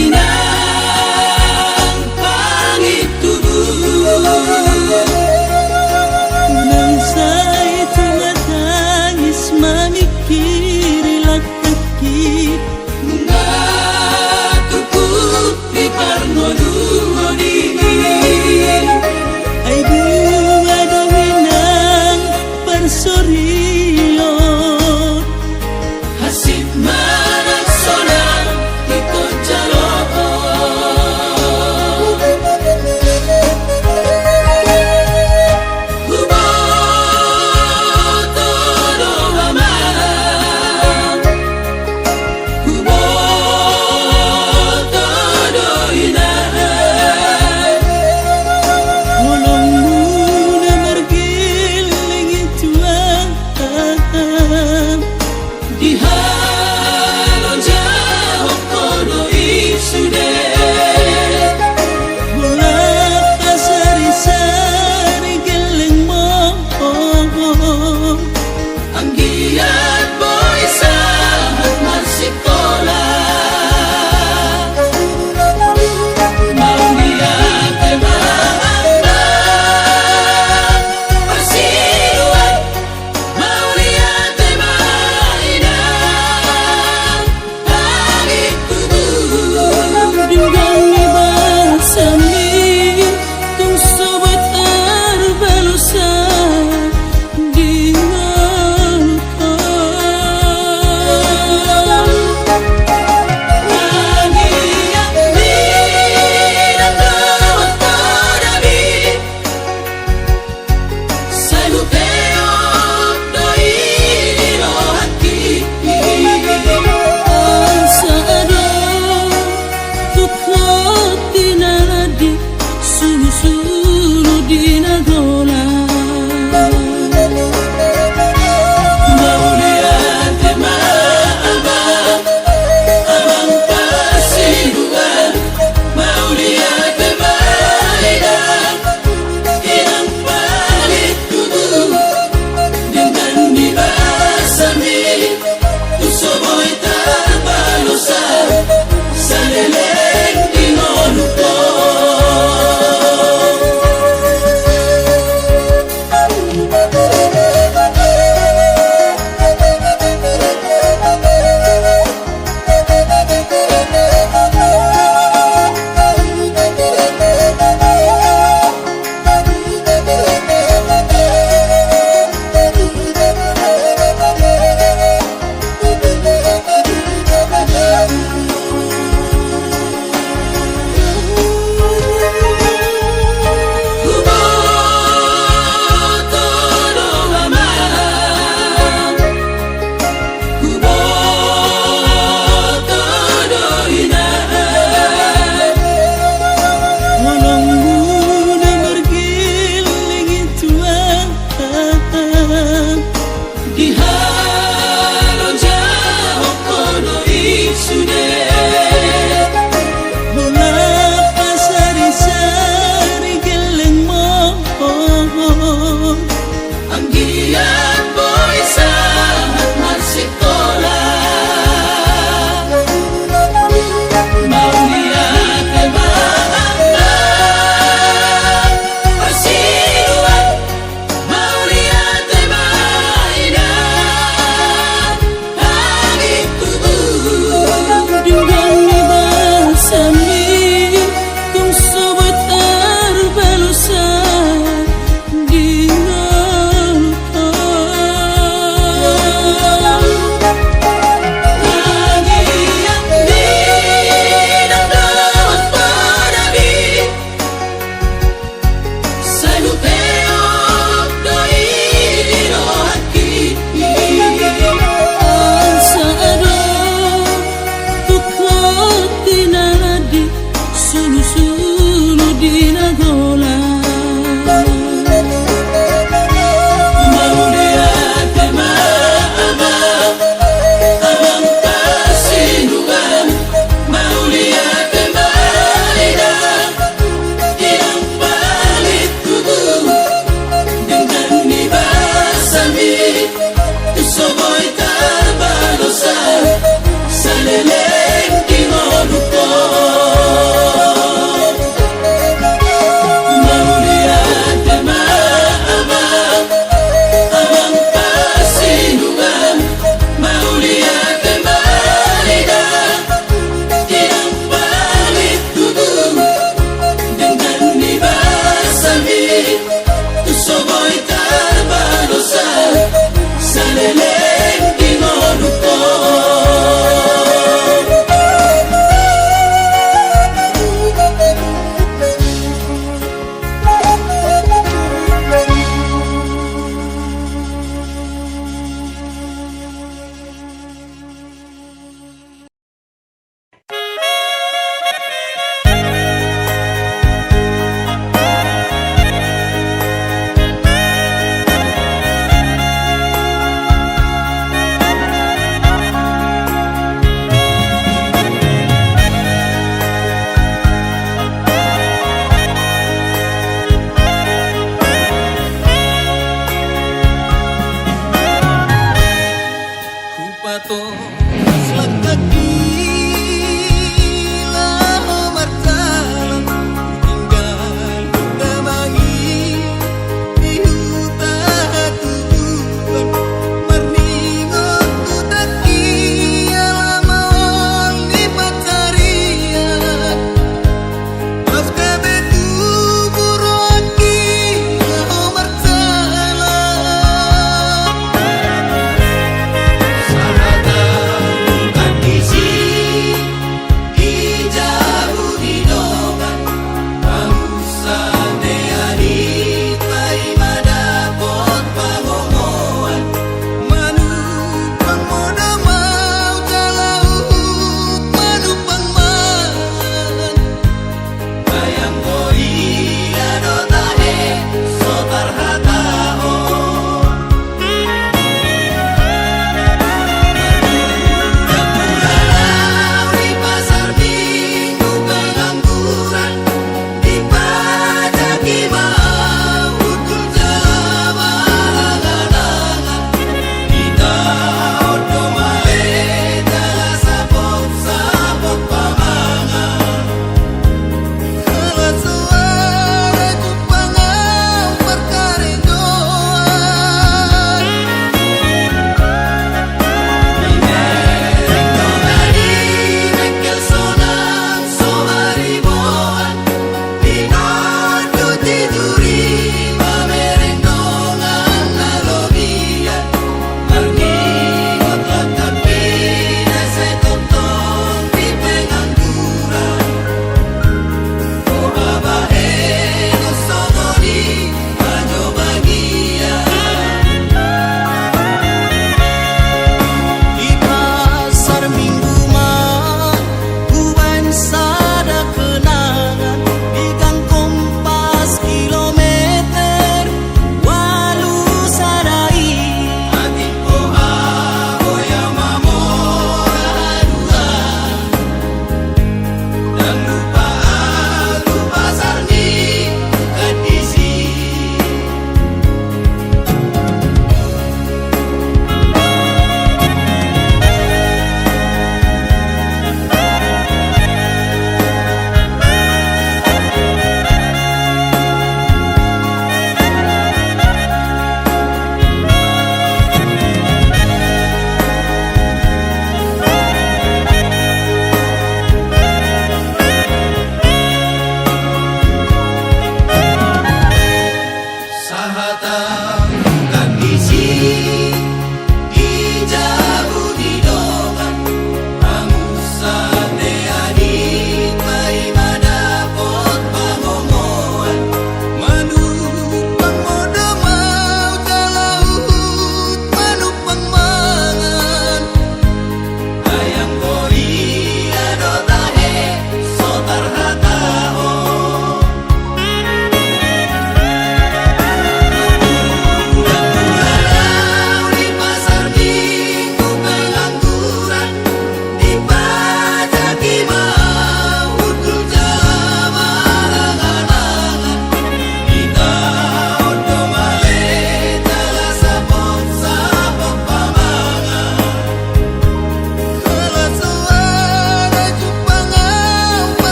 inang pangit tubuh. Nang say tumatangis mamikirilat kaki Nga tukuk di parnodungoni ay bunga dawi ng parsoryo. hasip managsona ikot jaloo. Hulong muna margiling ituan Dihalo jawab kono isude mula ka sari-sari giling mo. ang giat boy sa marsikola. Mauniat ay maanggan Parsiluan Mauniat ay mainang pangit tubuh. Dinggang iba sa mi kung sobat arbalusa di Maniak minang bawat kodabi Sa lupeo do'y nirohati sa araw tukla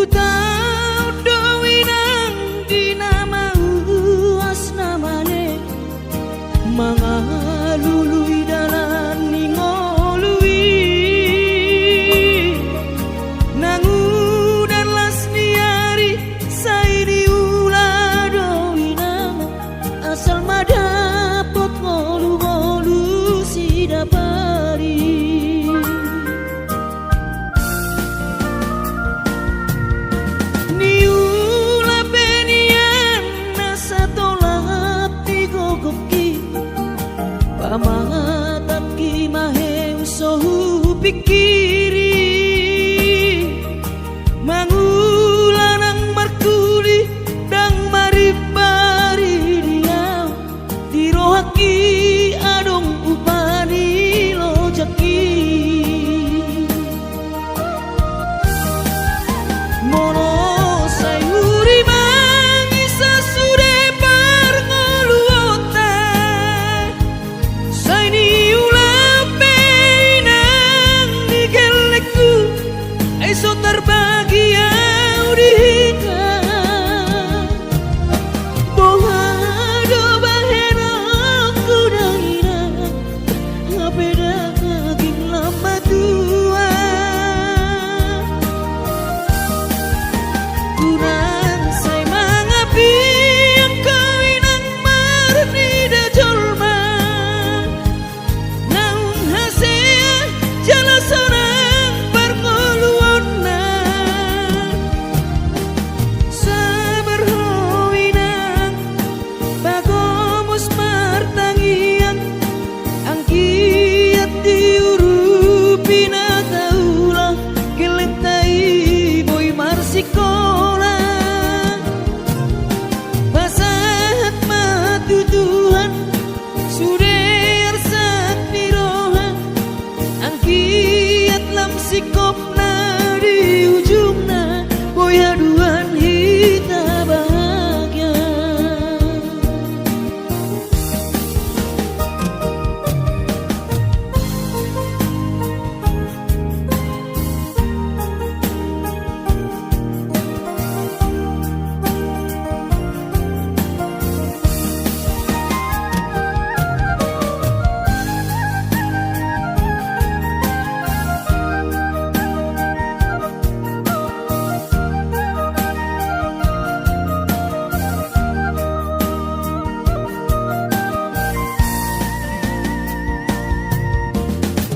tahu dowinang dinamau asnamane mangalului dalan ningolui nangudan las niari saidi ula dowinang asal madapot ngolu-ngolu si dapari pamatat ki maheng sohu pikiri mangulanang markuli dang maribari dia tirohaki adong upani lojaki mono sayuri mangisa sude parngoluota saini ulape nang digeleku eso terbagi audika bohado bahena kudaina ngapeda kaging lama tua kurang say mangapi ang kawinang marni da jolma naung hasea jala sorang parngoluonna sabar hoinang bagomos martangiang ang kiat diurupi na taulang kilentai boy marsikola basahat matutuhan suder sak nirohan ang kiat lam sikop na di ujung na boy haduan hita bahagia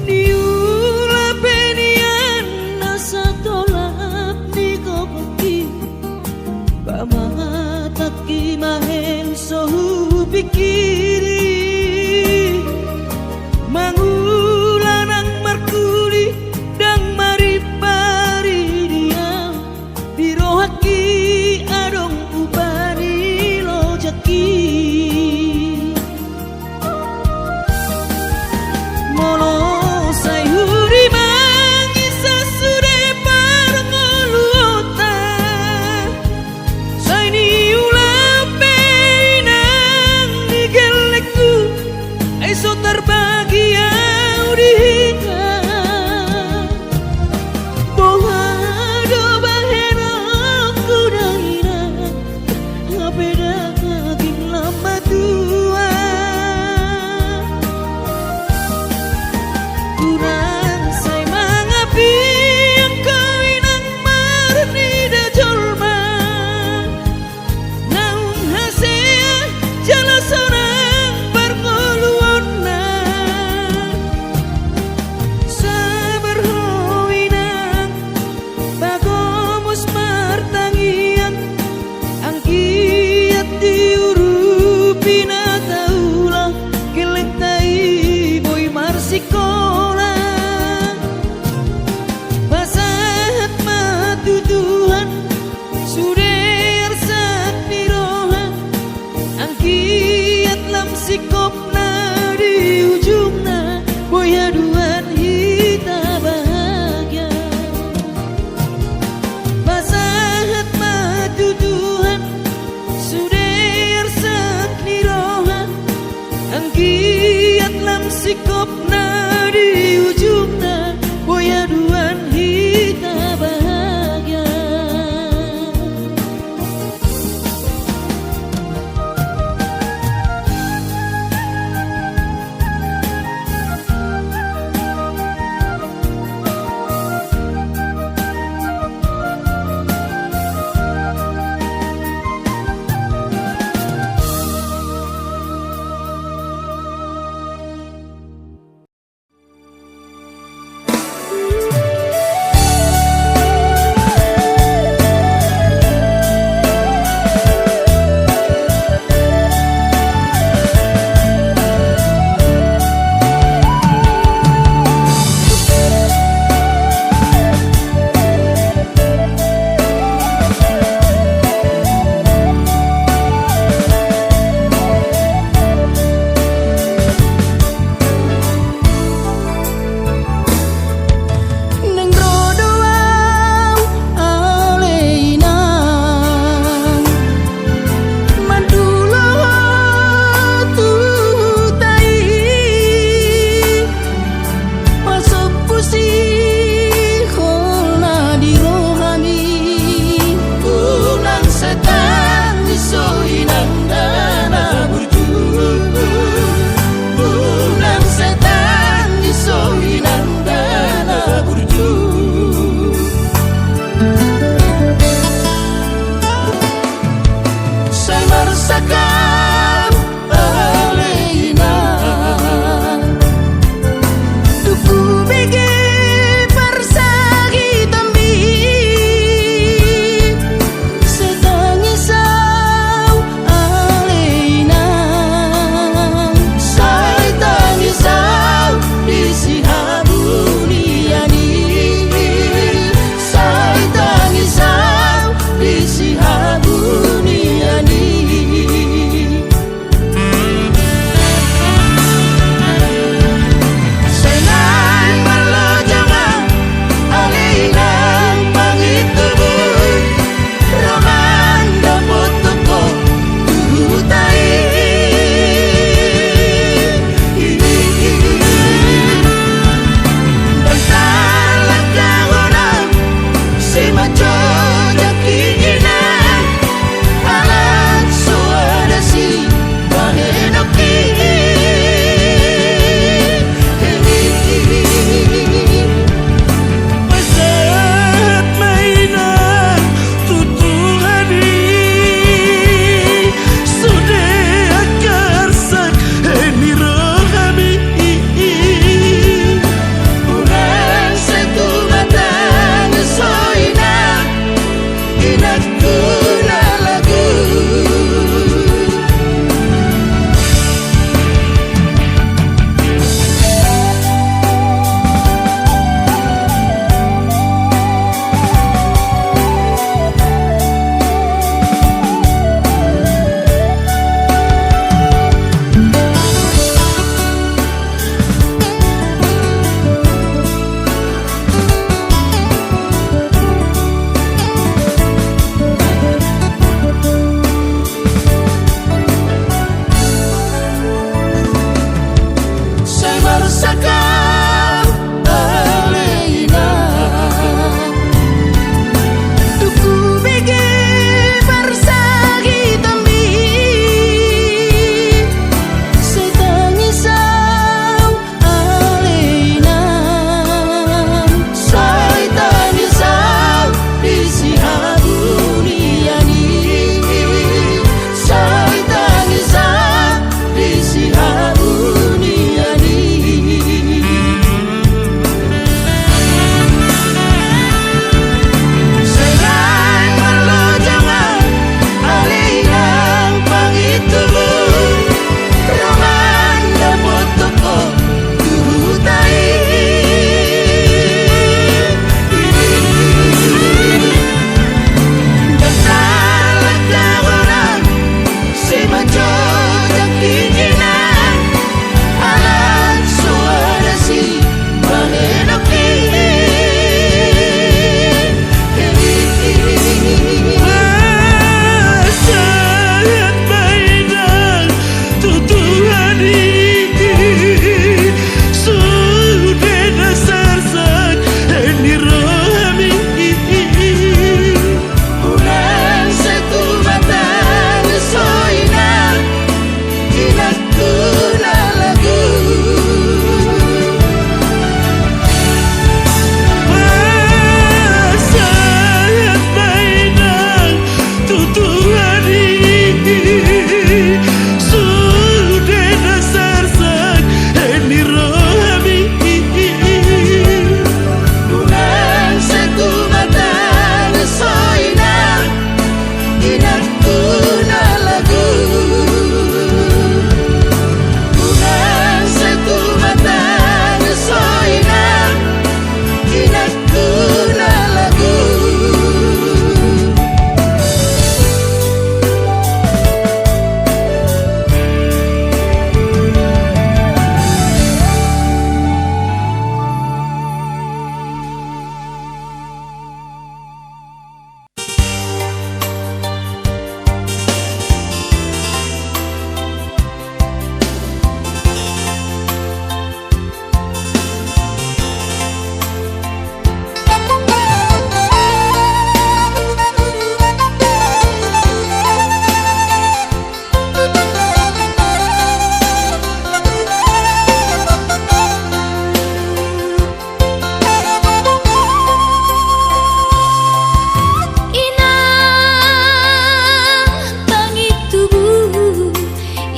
niula penian nasa tolap ni kokoki pamatat ki maheng sohu pikiri mangulanang markuli dang maribari dia birohaki adong upani lojaki mono sayuri mangisa sude parngoluota saini ulape nang digeleku eso terbagi audika bohado bahena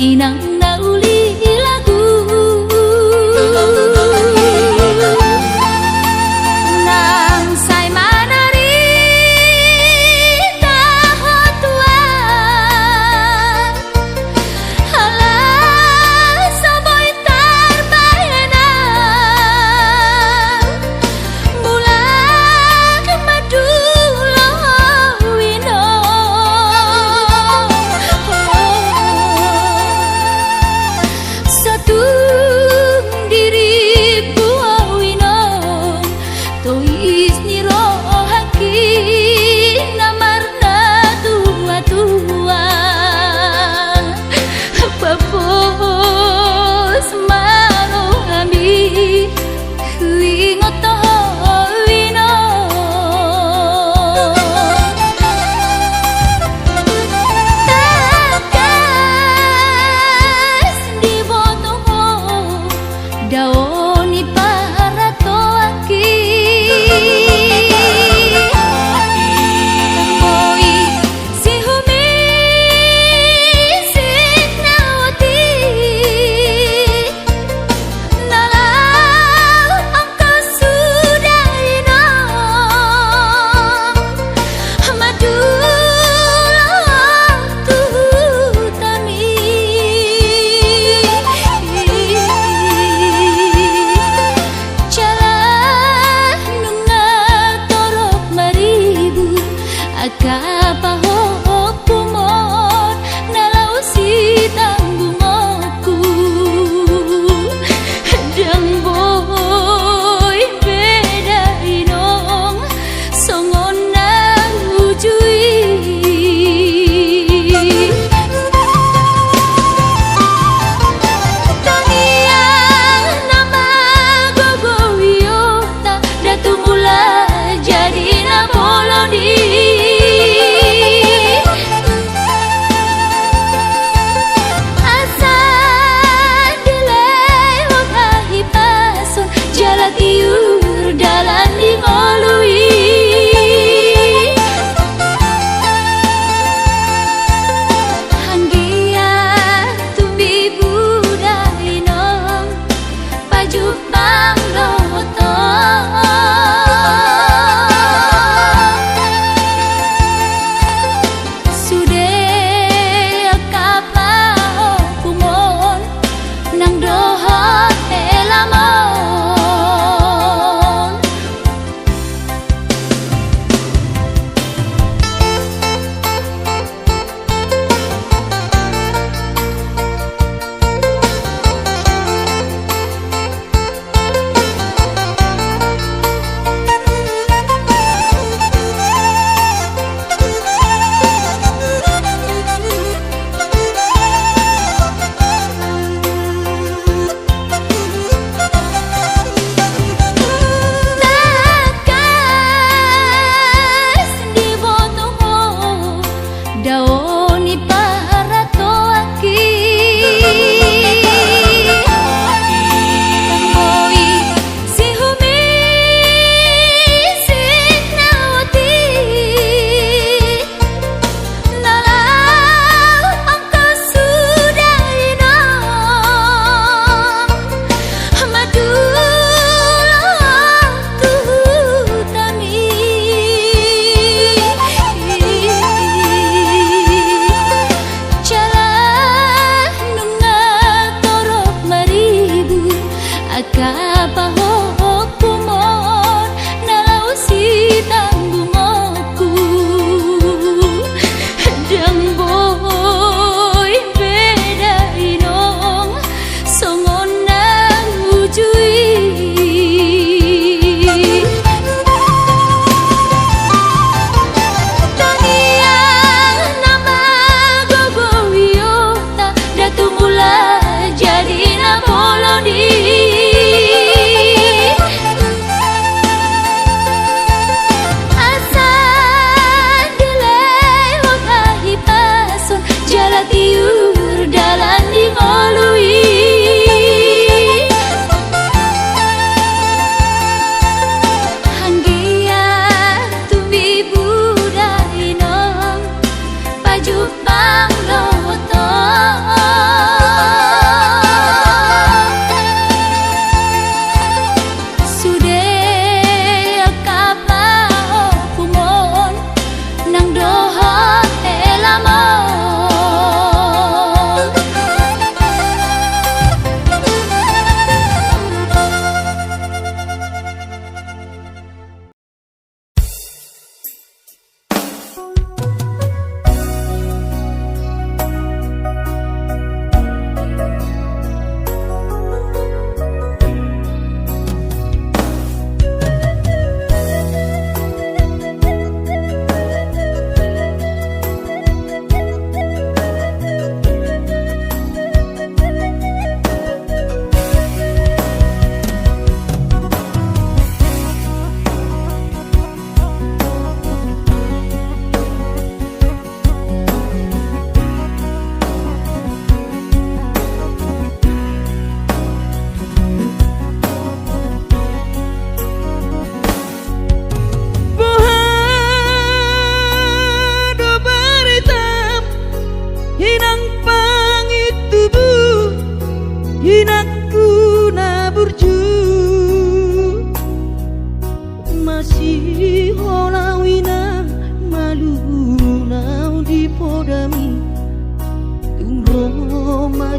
inang nauli lagu nang say manari tahotuan halah saboy tarbayana bulan madulo wino satu diri buah wino tois niro haki namarna tua-tua papos maro ami wingoto wino takas di botoho daoni para toaki Moi si humi sinawati nalau angka sudah ino madulah tuhutami jalan nunga torok maribu akapahok kumon nalau si tanggungoku dang boy beda inong songon nang ujui tangiang nama gogo wiyota datu mula jadi na bolodi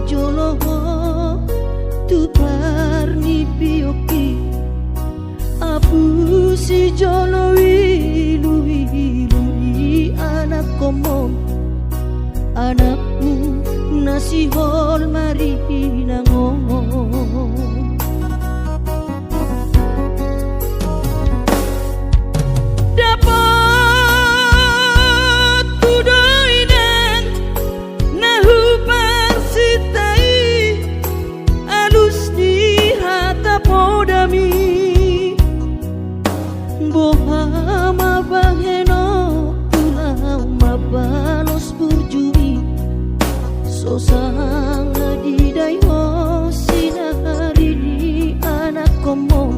joloho tu parni pioki abu si jolo ilu anak komong anakmu nasi hol mari ngomong dapat tudoinan nahu parsitai alus di hata podami bohama baheno pulau mabalos burjumi sosang di dayo sinari di anak komo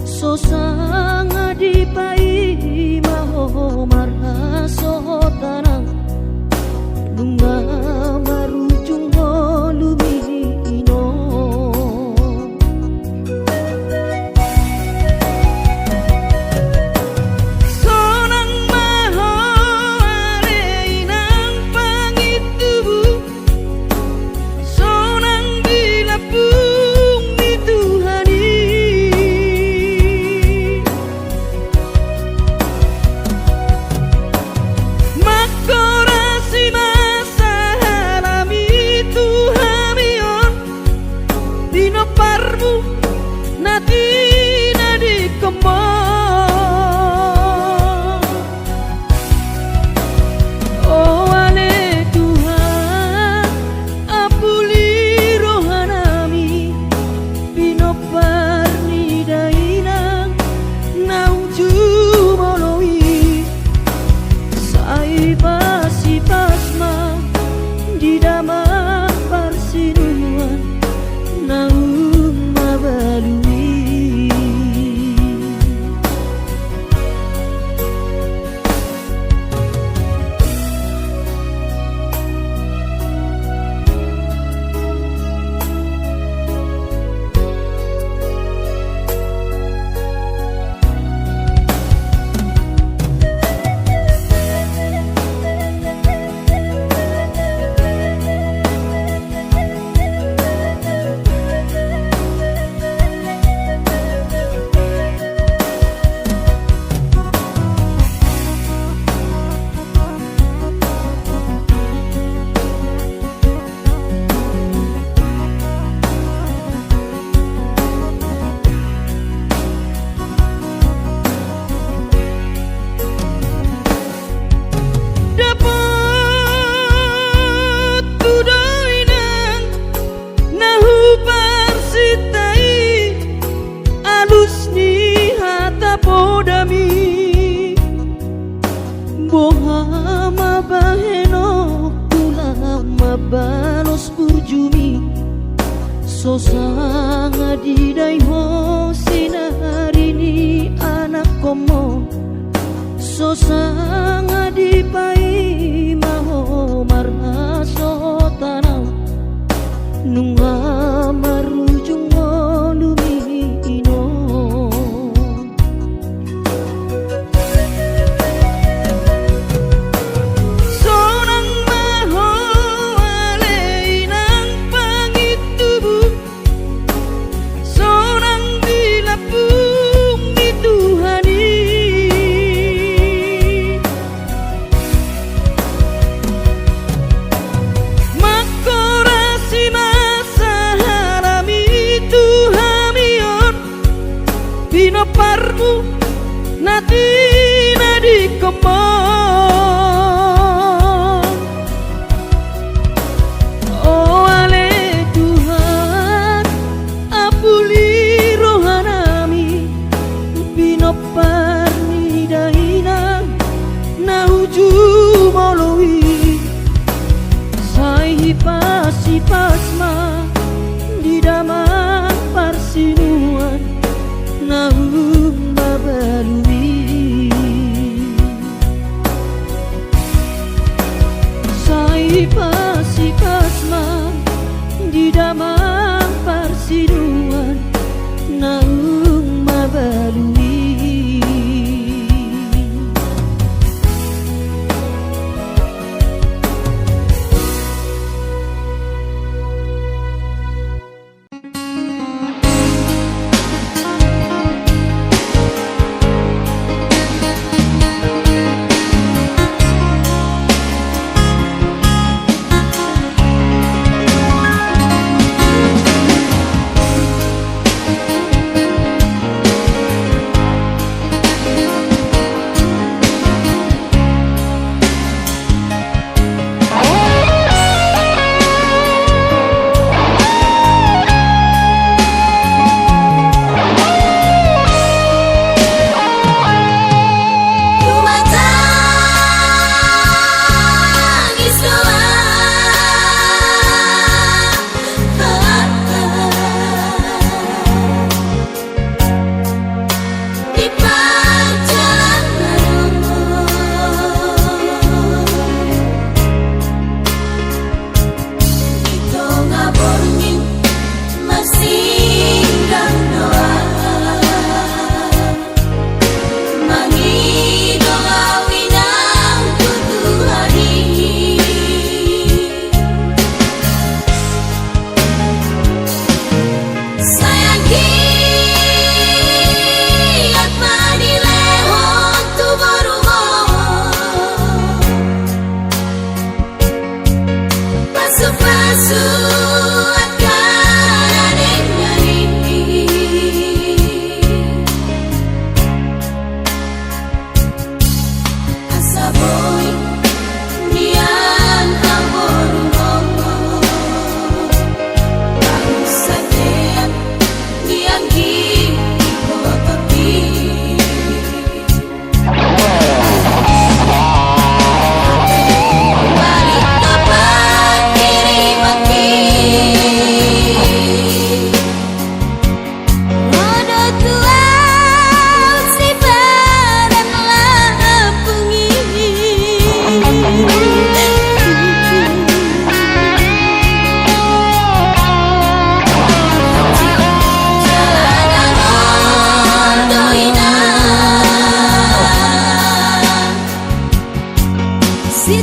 sosang di pai maho marha sohotanang dunga marujung holumino sonang maho areinang pangitubu sonang dilapung di Tuhani makorasi masa halami Tuhamion dino parmu nati nadi kembang oh ale Tuhan apuli rohanami bino parni dainang nauju moloi sai pasi pasma di dama parsinuan naum mabalui dapat tudoinan nahu parsitai alus ni hata podami bohama baheno pulang mabalos burjumi sosang di dayo sinari ni anak komo sosang di pai maho marha sotanang nunga marujung holumino sonang maho aleinang pangitubu sonang dilapung di Tuhani makorasi masa halami Tuhamion bino parmu nati nadi kembang oh ale Tuhan apuli rohanami bino parni dainang nauju moloi sai pasi pasma di damang parsinuan naum babalui sai pasi pasma di damang parsinuan naum babalui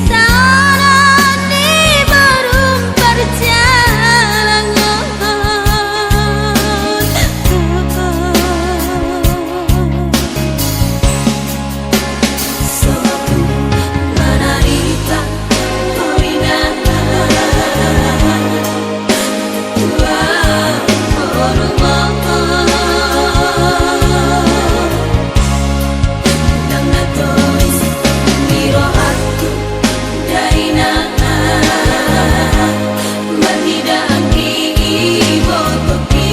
tahun ini baru berjalan. Suatu menarita permainan dua orang dan natois mirohatku daina menhidangi ibu kopi.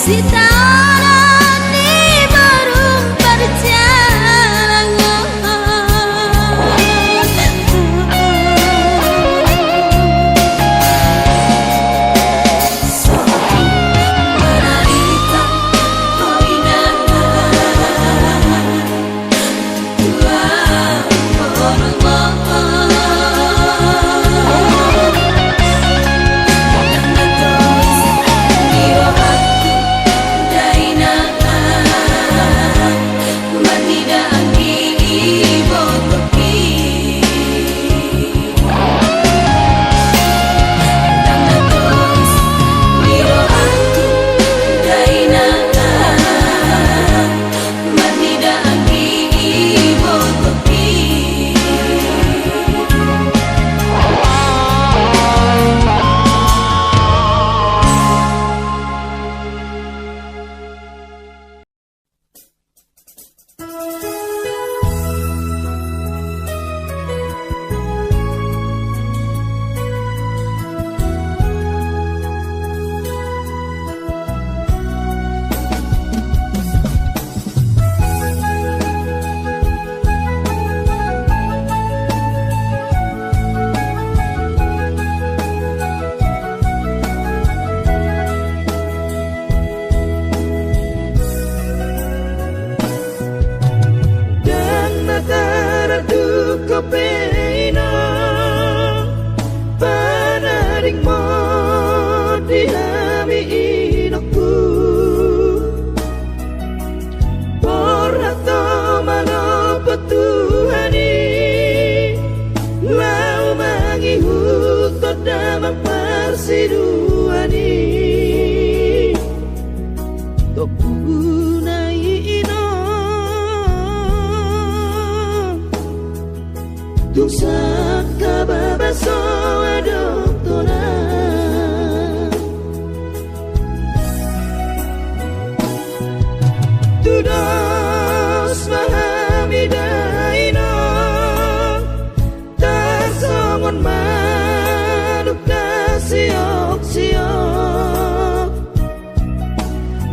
Si tahun ini baru berjalan. Menarita permainan dua orang dan natois mirohatku Sakababaso adoptona Tudos mahamidaino Tasongon manuk nasiok-siok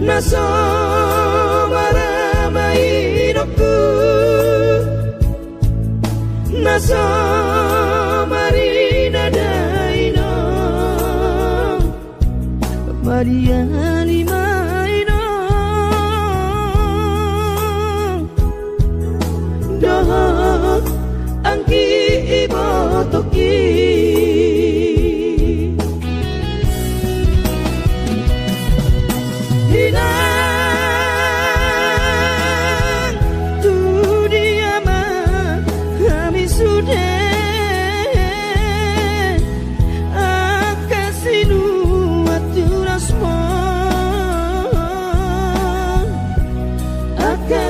Naso maramainokku Naso marina daino Maria limaino Dohot angki ibotoki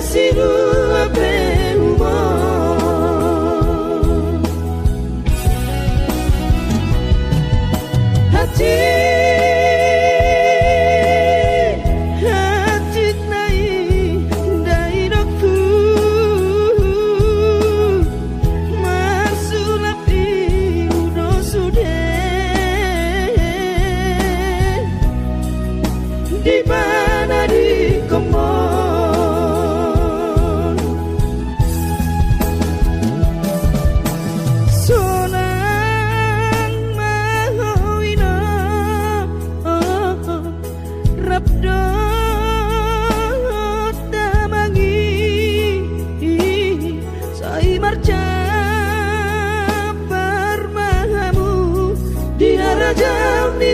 Siru ape humor Hati nai dainoku Masulapi udo sude Di mana di komor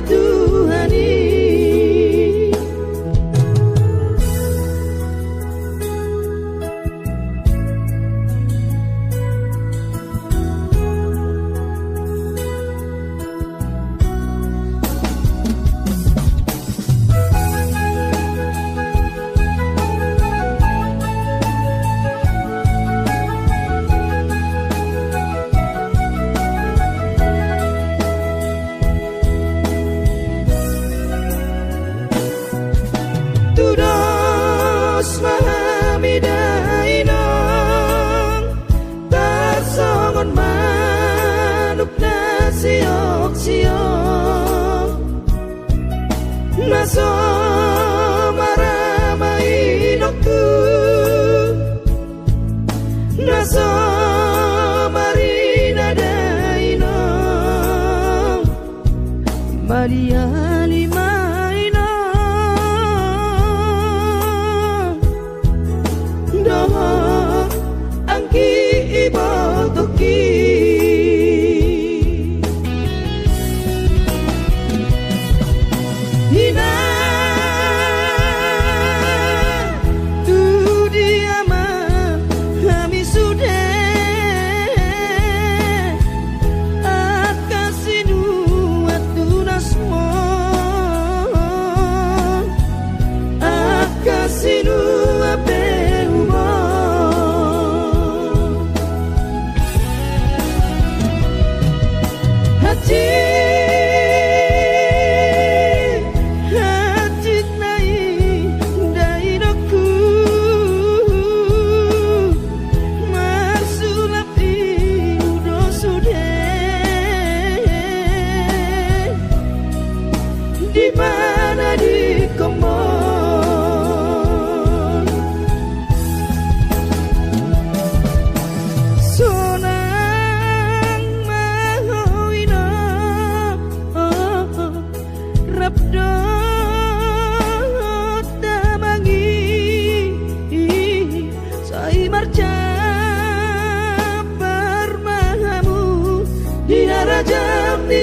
Tuhani Naso maramainokku Naso marina daino Maria limaino Doho angki ibotoki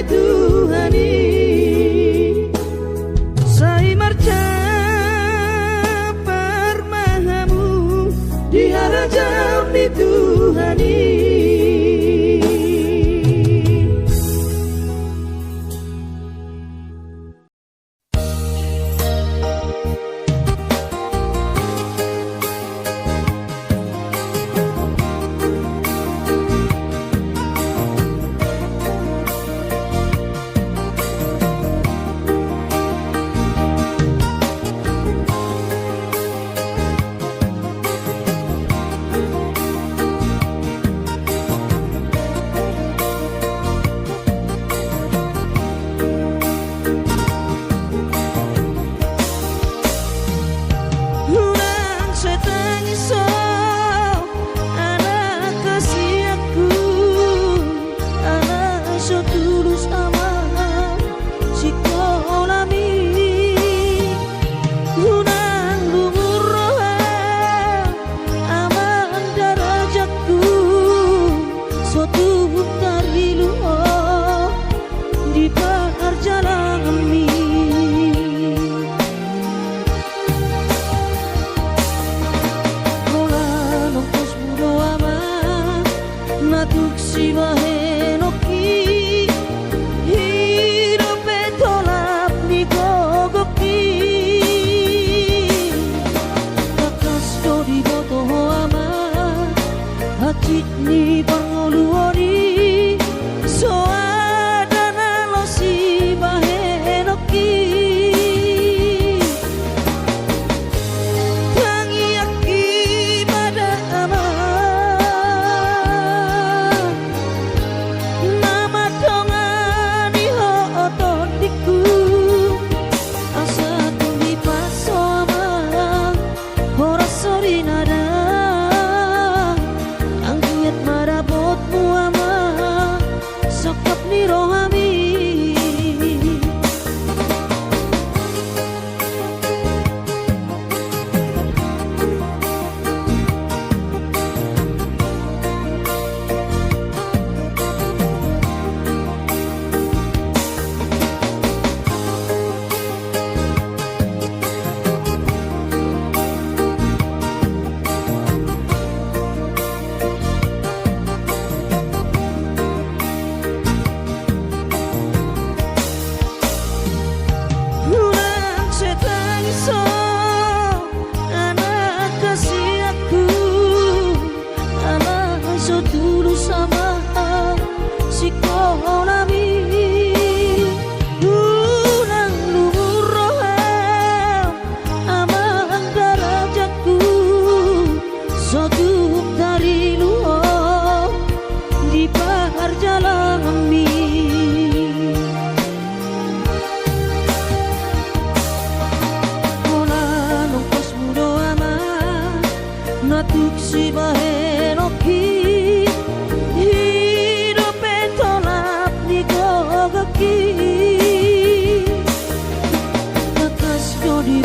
Tuhani Sai marca parmahamu di harajam di Tuhani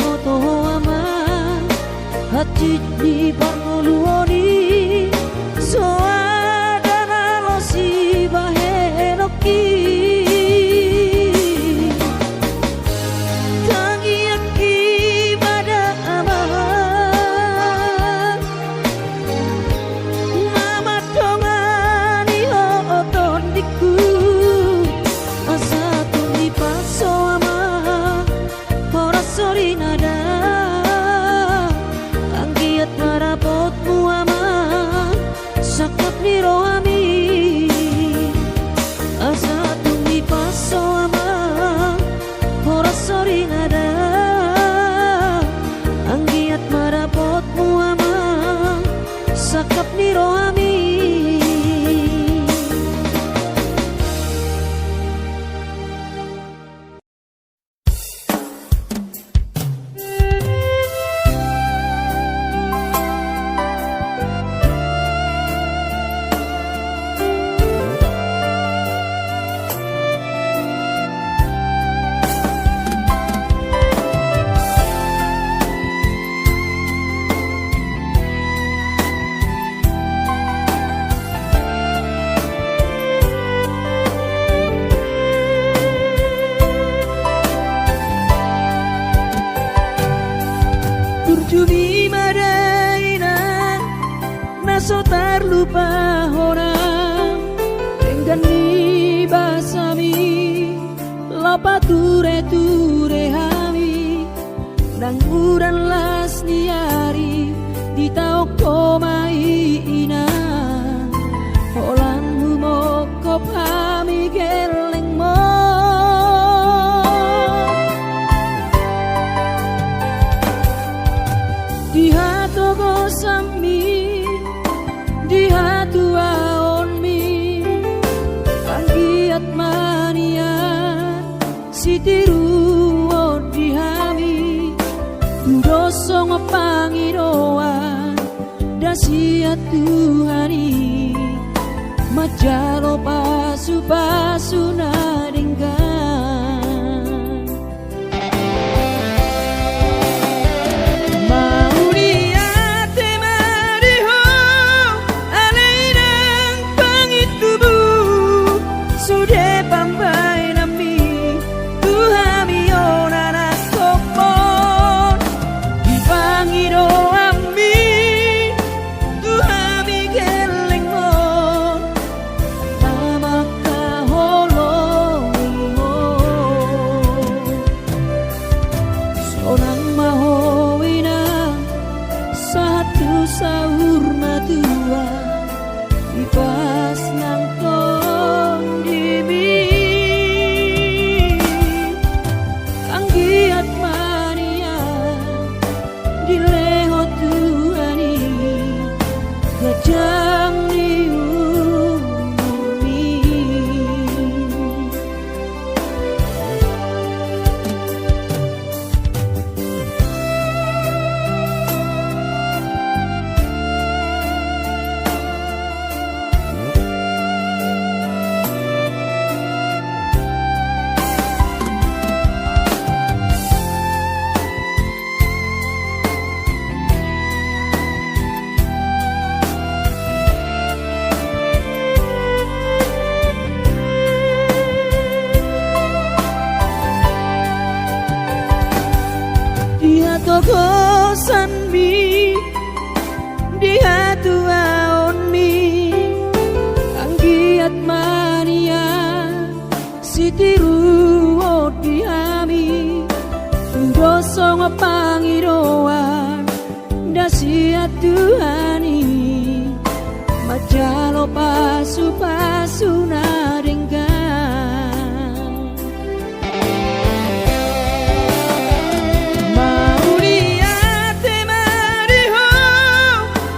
moto ama hati di parngoluoni soadana losi bahenoki tangi aki pada ama mama tongani oton diku asa tuni paso ama ora sori nada anggiat marapotmu ama sakap niro ami asa tuni paso ama ora sori nada anggiat marapotmu ama sakap niro ami. Turjumi madaina naso terlupa orang dengan ni basami lapa ture hami nang uran las niari di tau komai ina holang humo kop hami geleng mo di hatu gosami di hatu aonmi anggiat mania sitiru di hami doso ngopangiroan dasiat Tuhani majalo pasu naringgan mau niate mariho alainang pangitubu sude pambai nami Tuhami onana kopon dipangiro ami Tuhami geleng mo namaka holongo sonang mahowina satu sahur matua ipas nang kondimi anggiat mania dileho Tuhani gajang diumi dia togosan mi dia tuaon mi anggiat mania sitiru di hami doso ngopangiroan dasiat Tuhani majalo pasu naringgan mau niate mariho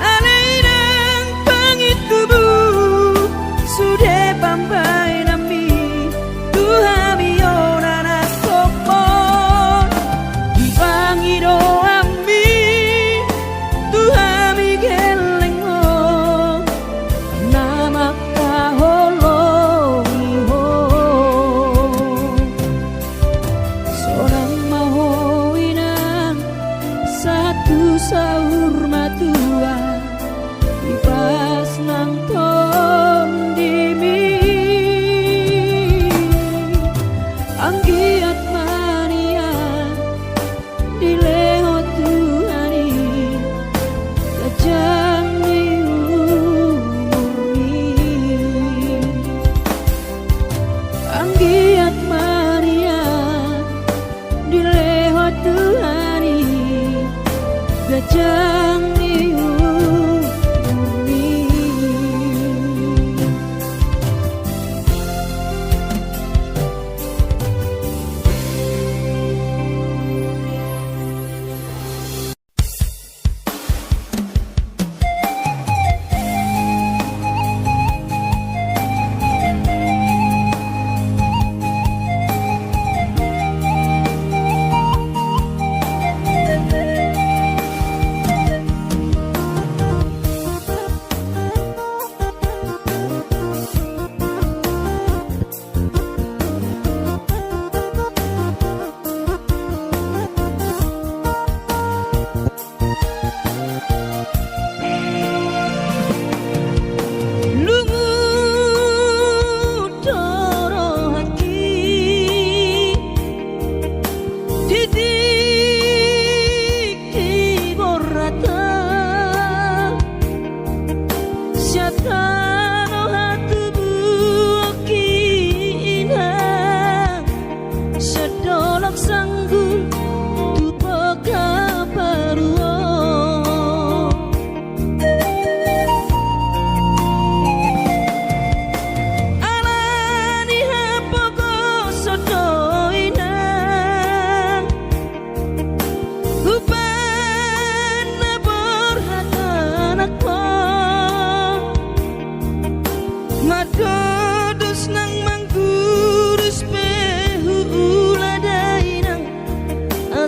alainang pangitubu sude pambai nami Tuhami onana kopon dipangiro ami Tuhami geleng mo namaka holo sahur matua pas nang tom dimi anggiat mania dileho Tuhani kajang diumumi anggiat mania dileho Tuhani kajang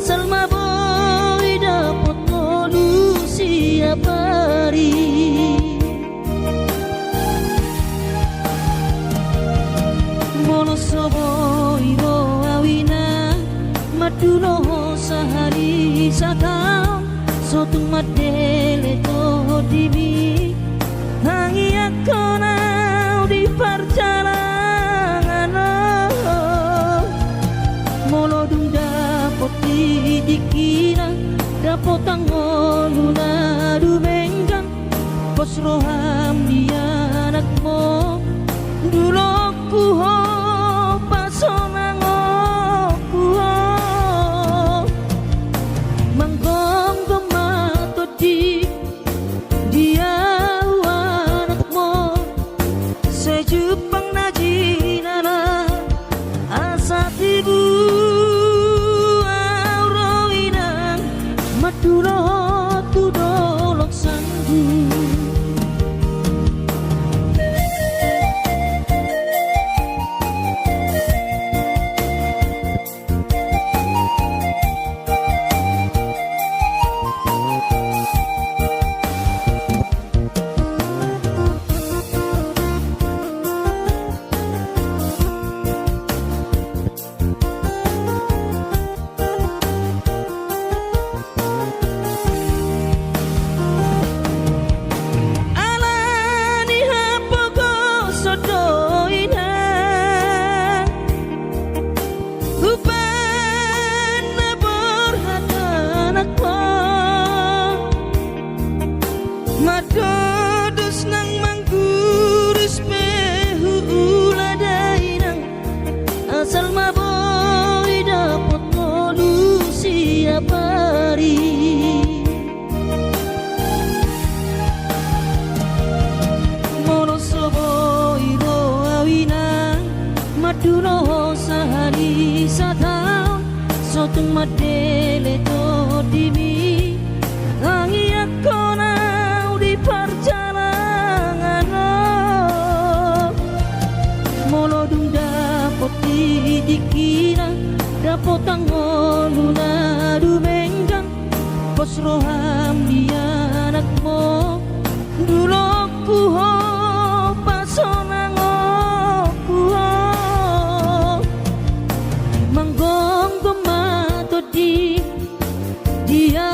asal maboy dapat manusia pari mono soboy ro awina maduno sahari sakam sotung madele to dimi hangi akona di perjalanan mono dung dapat dikira dapat angoluna dumenggang pos roham dia anakmu dulu ku ho pasonang ku ho manggong gemato di dia anakmu sejupang najinana asa tibu auroinang maduro tudolok sanggu asal maboy dapat manusia pari mono soboy ro awina maduno sahari satau sotung madele to dimi hangi akona di perjalanan mono dung dapat dikira dapat angoluna dumenggang pos roham dia anakmu dulu ku ho pasonang ku ho manggong gemato di dia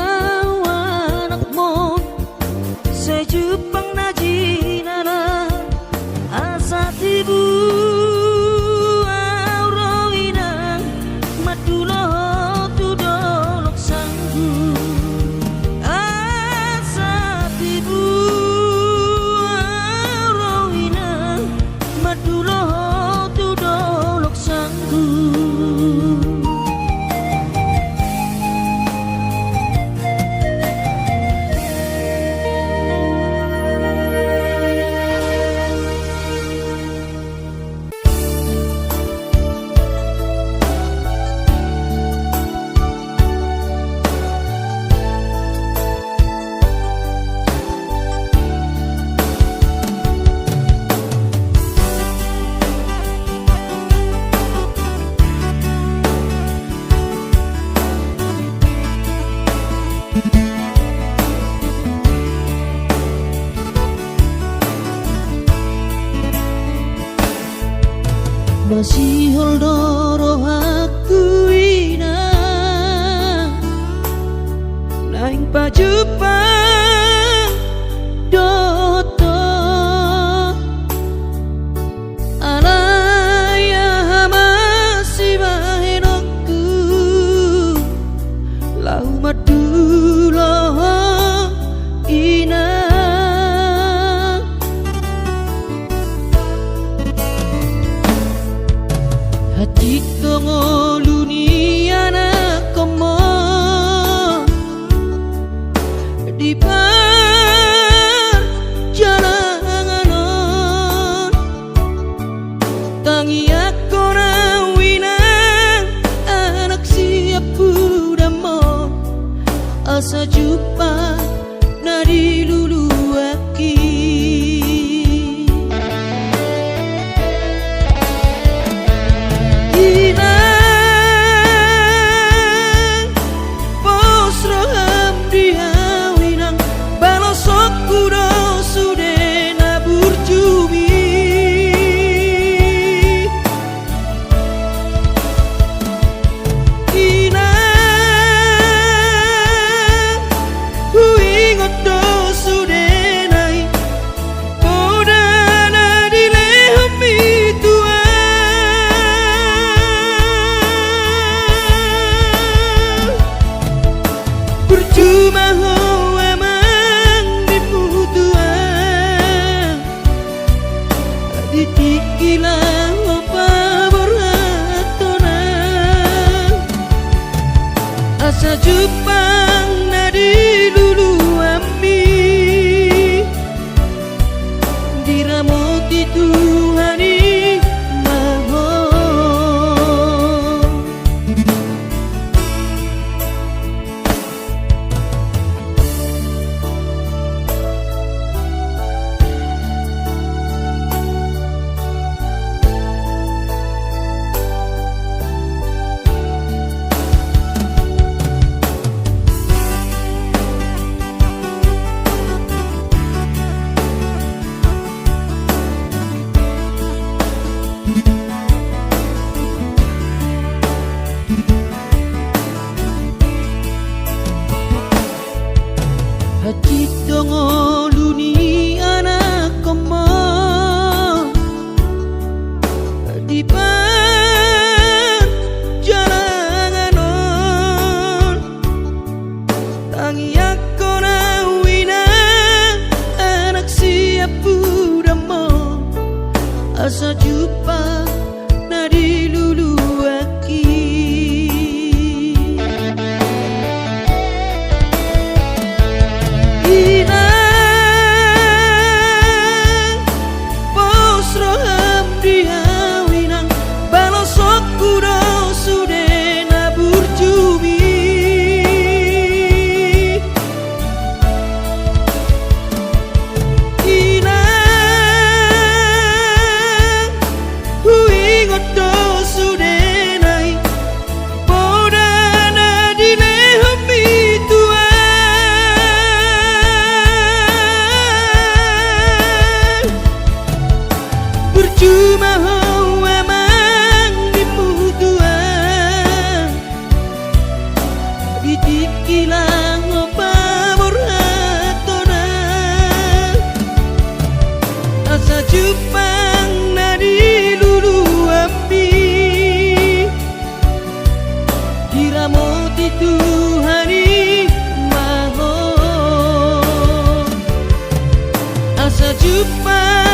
asa jumpa nadi lulu aki inang pos roham dia winang balosok kudo sude nabur jumi percuma ho emang dimutuan ditikilah apa beratona asa Jepang nadi lulu ami diramoti Tuhani maho hati dongo luni anak komo di perjalanan tangi aku nawina anak siap budamo asa jumpa nadi lulu aki percuma ho emang dimutuan ditikilah apa beratona asa Jepang nadi lulu ami diramoti Tuhani maho asa Jepang